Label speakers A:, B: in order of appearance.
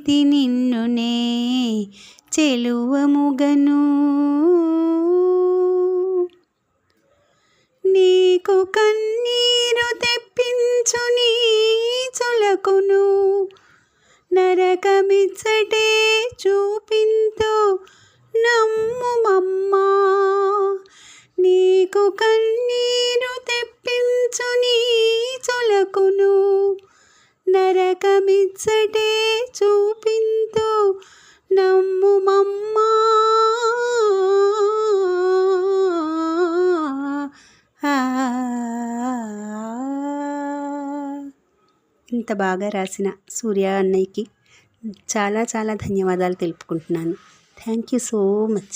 A: ప్రీతి నిన్నునే చెలువముగను. నీకు కన్నీరు తెప్పించు నీ చులకును, నరకమిచ్చటే చూపింతు నమ్ముమమ్మా. నీకు కన్నీరు తెప్పించు నీ చులకును, నరకమిచ్చటే చూపింతు నమ్ముమమ్మా. ఇంత బాగా రాసిన సూర్య అన్నయ్యకి చాలా చాలా ధన్యవాదాలు తెలుపుకుంటున్నాను. Thank you so much.